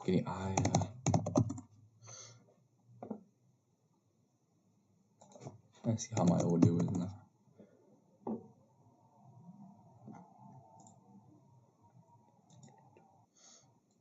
Okay, let's see how my audio is now.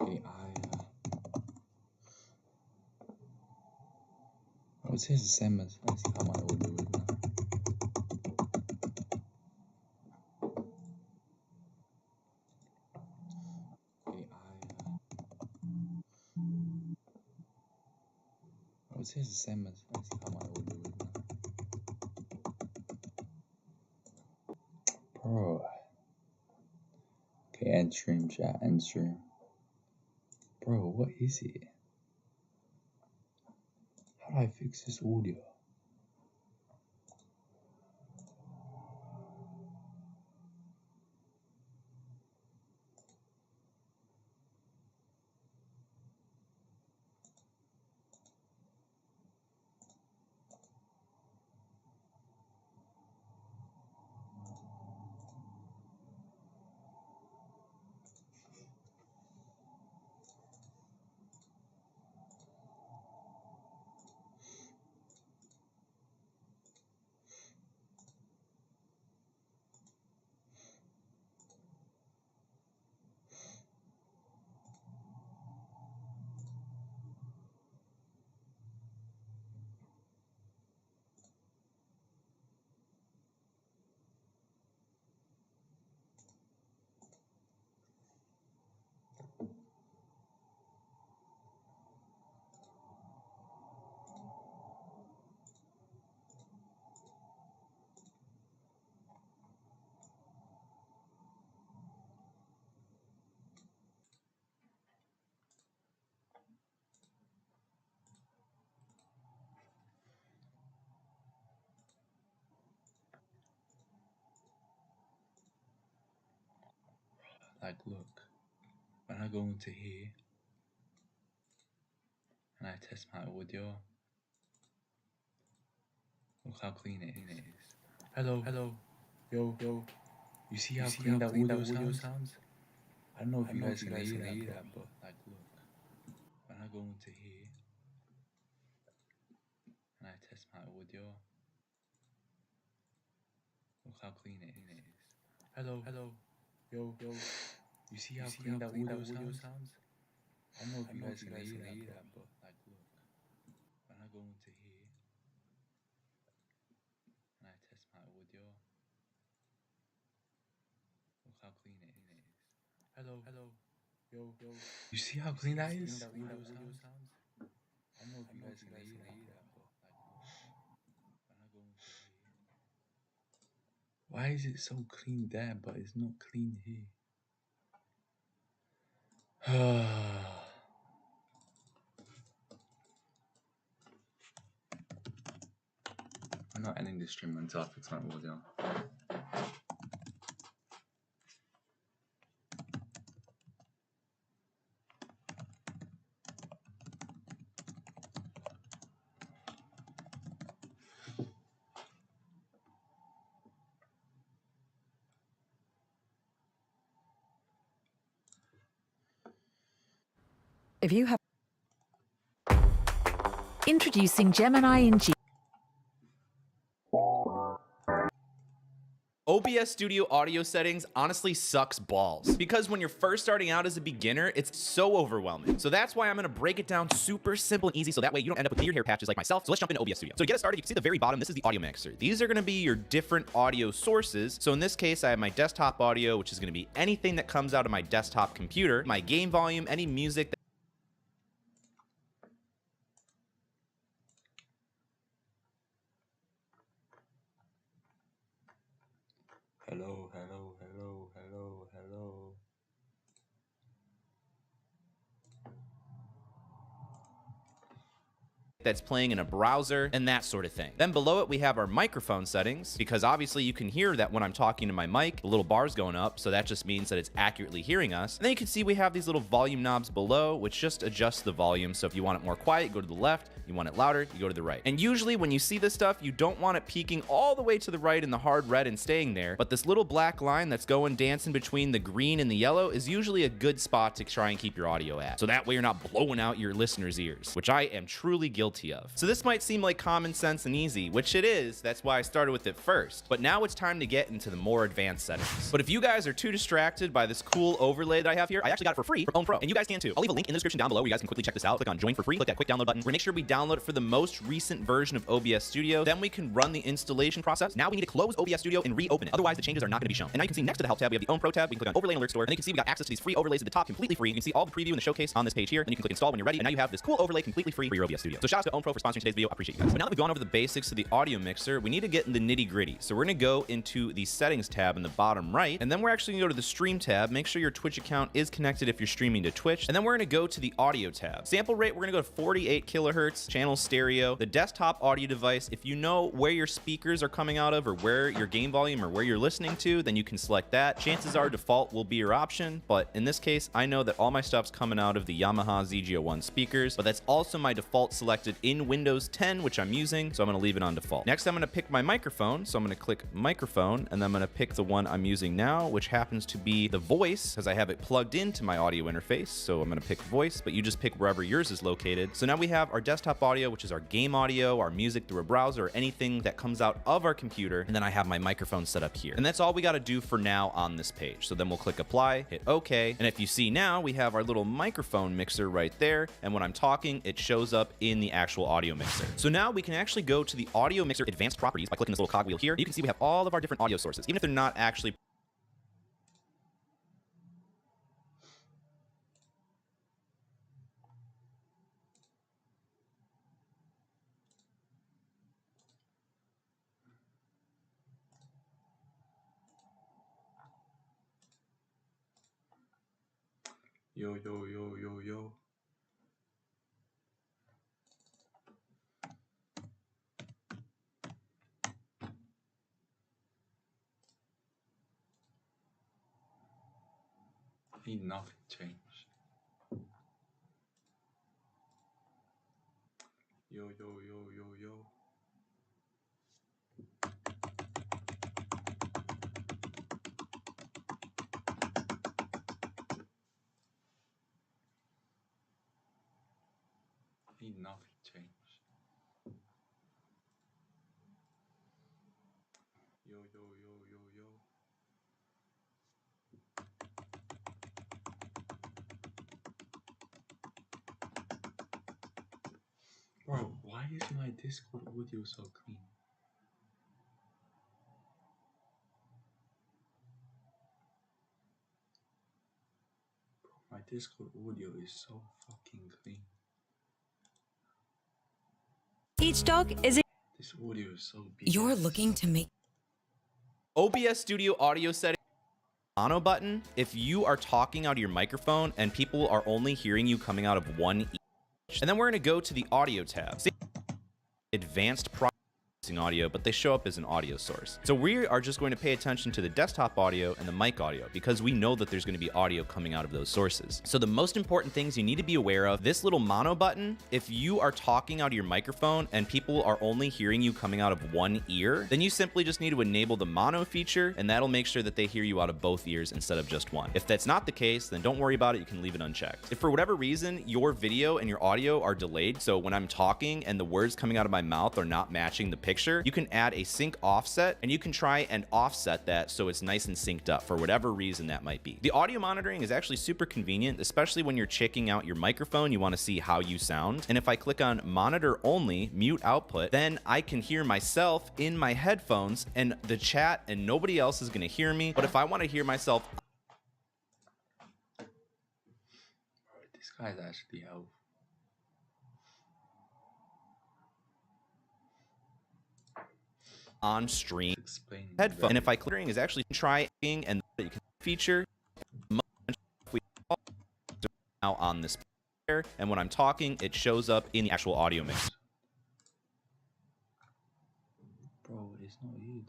Okay, I would say it's the same as. Let's see how my audio is now. Okay, I would say it's the same as. Let's see how my audio is now. Bro. Okay, end stream, chat, end stream. Bro, what is it? How do I fix this audio? Like, look, when I go into here and I test my audio, look how clean it is. Hello, yo. You see how clean that audio sounds? I don't know if you guys can hear that, but like, look, when I go into here and I test my audio, look how clean it is. Hello, yo. You see how clean that audio sounds? I don't know if you guys can hear that, but like, look, when I go into here and I test my audio, look how clean it is. Hello, yo. You see how clean that is? I don't know if you guys can hear that, but like, look, when I go into here. Why is it so clean there, but it's not clean here? I'm not ending this stream until I fix my audio. If you have introducing Gemini in G. OBS Studio audio settings honestly sucks balls because when you're first starting out as a beginner, it's so overwhelming. So that's why I'm gonna break it down super simple and easy so that way you don't end up with weird hair patches like myself. So let's jump into OBS Studio. So to get us started, you can see at the very bottom, this is the audio mixer. These are gonna be your different audio sources. So in this case, I have my desktop audio, which is gonna be anything that comes out of my desktop computer, my game volume, any music that Hello. that's playing in a browser and that sort of thing. Then below it, we have our microphone settings, because obviously you can hear that when I'm talking to my mic, the little bar's going up, so that just means that it's accurately hearing us. And then you can see we have these little volume knobs below, which just adjust the volume. So if you want it more quiet, go to the left. You want it louder, you go to the right. And usually when you see this stuff, you don't want it peaking all the way to the right in the hard red and staying there. But this little black line that's going dancing between the green and the yellow is usually a good spot to try and keep your audio at. So that way you're not blowing out your listeners' ears, which I am truly guilty of. So this might seem like common sense and easy, which it is. That's why I started with it first. But now it's time to get into the more advanced settings. But if you guys are too distracted by this cool overlay that I have here, I actually got it for free from OwnPro, and you guys can too. I'll leave a link in the description down below where you guys can quickly check this out. Click on join for free, click that quick download button. We're gonna make sure we download it for the most recent version of OBS Studio. Then we can run the installation process. Now we need to close OBS Studio and reopen it. Otherwise the changes are not gonna be shown. And now you can see next to the help tab, we have the OwnPro tab. We can click on overlay and alert store, and you can see we got access to these free overlays at the top completely free. You can see all the preview and the showcase on this page here, and you can click install when you're ready. And now you have this cool overlay completely free for your OBS Studio. So shout out to OwnPro for sponsoring today's video. I appreciate you guys. But now that we've gone over the basics of the audio mixer, we need to get in the nitty gritty. So we're gonna go into the settings tab in the bottom right, and then we're actually gonna go to the stream tab. Make sure your Twitch account is connected if you're streaming to Twitch. And then we're gonna go to the audio tab. Sample rate, we're gonna go to 48 kilohertz, channel stereo, the desktop audio device. If you know where your speakers are coming out of or where your game volume or where you're listening to, then you can select that. Chances are default will be your option, but in this case, I know that all my stuff's coming out of the Yamaha ZG01 speakers, but that's also my default selected in Windows 10, which I'm using, so I'm gonna leave it on default. Next, I'm gonna pick my microphone, so I'm gonna click microphone, and then I'm gonna pick the one I'm using now, which happens to be the voice, because I have it plugged into my audio interface, so I'm gonna pick voice, but you just pick wherever yours is located. So now we have our desktop audio, which is our game audio, our music through a browser, or anything that comes out of our computer, and then I have my microphone set up here. And that's all we gotta do for now on this page. So then we'll click apply, hit OK, and if you see now, we have our little microphone mixer right there, and when I'm talking, it shows up in the actual audio mixer. So now we can actually go to the audio mixer advanced properties by clicking this little cogwheel here. You can see we have all of our different audio sources, even if they're not actually Yo, yo, yo, yo, yo. Ain't nothing changed. Yo, yo, yo, yo, yo. Ain't nothing changed. Yo, yo, yo, yo, yo. Bro, why is my Discord audio so clean? Bro, my Discord audio is so fucking clean. Each dog is a This audio is so big. You're looking to make OBS Studio audio setting mono button. If you are talking out of your microphone and people are only hearing you coming out of one each, and then we're gonna go to the audio tab. Advanced processing audio, but they show up as an audio source. So we are just going to pay attention to the desktop audio and the mic audio because we know that there's going to be audio coming out of those sources. So the most important things you need to be aware of, this little mono button, if you are talking out of your microphone and people are only hearing you coming out of one ear, then you simply just need to enable the mono feature, and that'll make sure that they hear you out of both ears instead of just one. If that's not the case, then don't worry about it. You can leave it unchecked. If for whatever reason your video and your audio are delayed, so when I'm talking and the words coming out of my mouth are not matching the picture, you can add a sync offset, and you can try and offset that so it's nice and synced up for whatever reason that might be. The audio monitoring is actually super convenient, especially when you're checking out your microphone. You want to see how you sound. And if I click on monitor only, mute output, then I can hear myself in my headphones and the chat, and nobody else is going to hear me. But if I want to hear myself, This guy's actually helpful. on stream Explain headphone, and if I click is actually trying, and you can feature now on this player, and when I'm talking, it shows up in the actual audio mix. it's not Eid.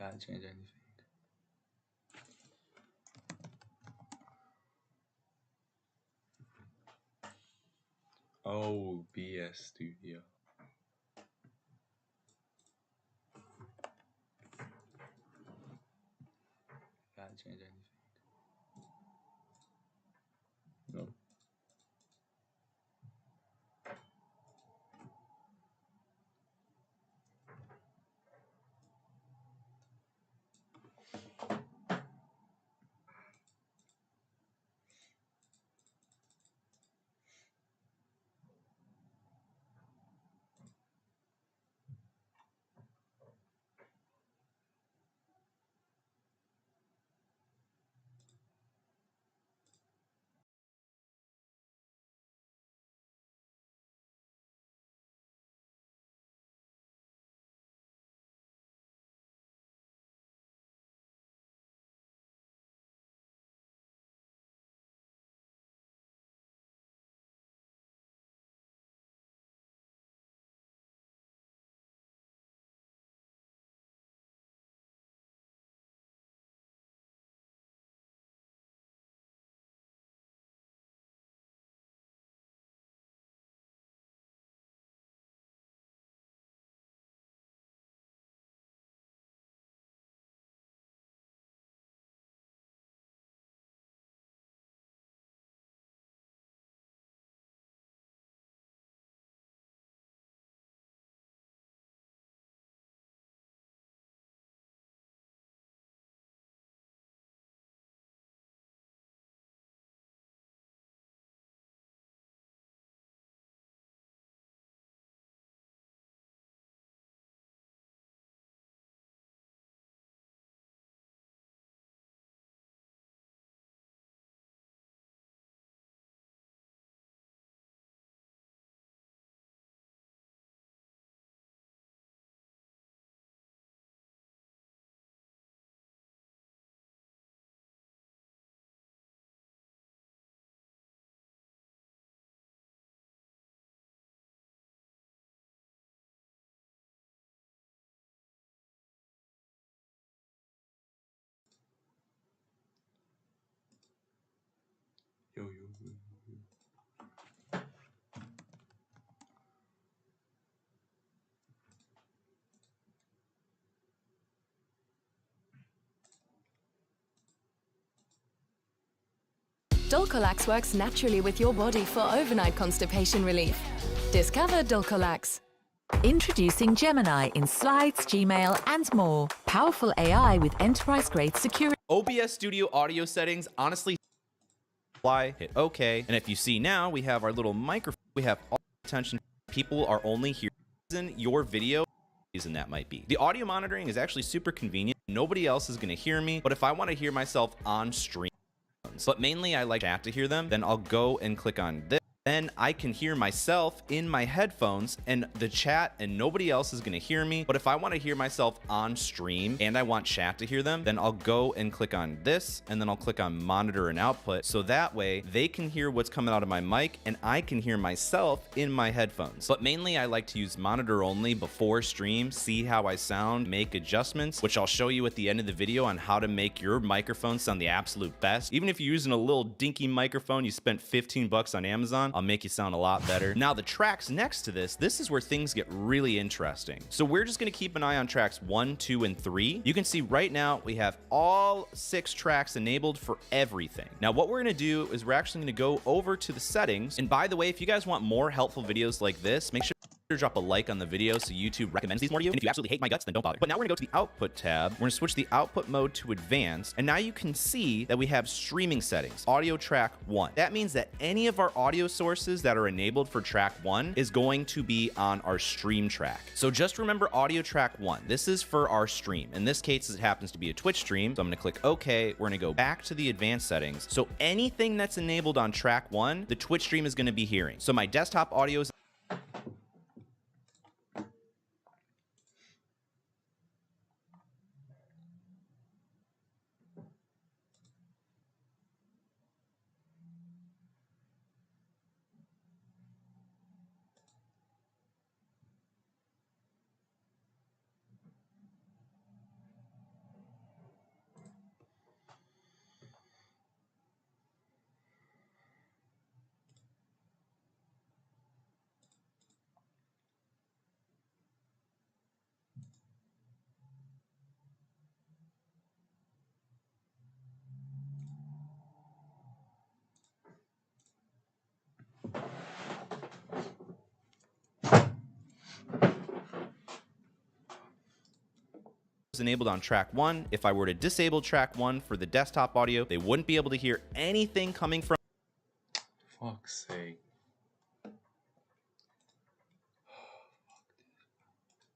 Can't change anything. Oh, BS Studio. Can't change anything. No. Yo. Dulcolax works naturally with your body for overnight constipation relief. Discover Dulcolax. Introducing Gemini in Slides, Gmail, and more. Powerful AI with enterprise-grade security. OBS Studio audio settings, honestly, hit OK. And if you see now, we have our little microphone. We have all attention. People are only hearing your video. Reason that might be. The audio monitoring is actually super convenient. Nobody else is going to hear me, but if I want to hear myself on stream, but mainly I like chat to hear them, then I'll go and click on this. Then I can hear myself in my headphones and the chat, and nobody else is going to hear me. But if I want to hear myself on stream and I want chat to hear them, then I'll go and click on this, and then I'll click on monitor and output. So that way they can hear what's coming out of my mic and I can hear myself in my headphones. But mainly I like to use monitor only before stream, see how I sound, make adjustments, which I'll show you at the end of the video on how to make your microphone sound the absolute best. Even if you're using a little dinky microphone you spent 15 bucks on Amazon, I'll make you sound a lot better. Now the tracks next to this is where things get really interesting. So we're just gonna keep an eye on tracks 1, 2, and 3. You can see right now we have all 6 tracks enabled for everything. Now what we're gonna do is we're actually gonna go over to the settings. And by the way, if you guys want more helpful videos like this, make sure drop a like on the video so YouTube recommends these more to you. And if you absolutely hate my guts, then don't bother. But now we're gonna go to the output tab. We're gonna switch the output mode to advanced. And now you can see that we have streaming settings, audio track 1. That means that any of our audio sources that are enabled for track 1 is going to be on our stream track. So just remember audio track 1. This is for our stream. In this case, it happens to be a Twitch stream. So I'm gonna click OK. We're gonna go back to the advanced settings. So anything that's enabled on track 1, the Twitch stream is gonna be hearing. So my desktop audio is enabled on track 1. If I were to disable track 1 for the desktop audio, they wouldn't be able to hear anything coming from Fuck's sake.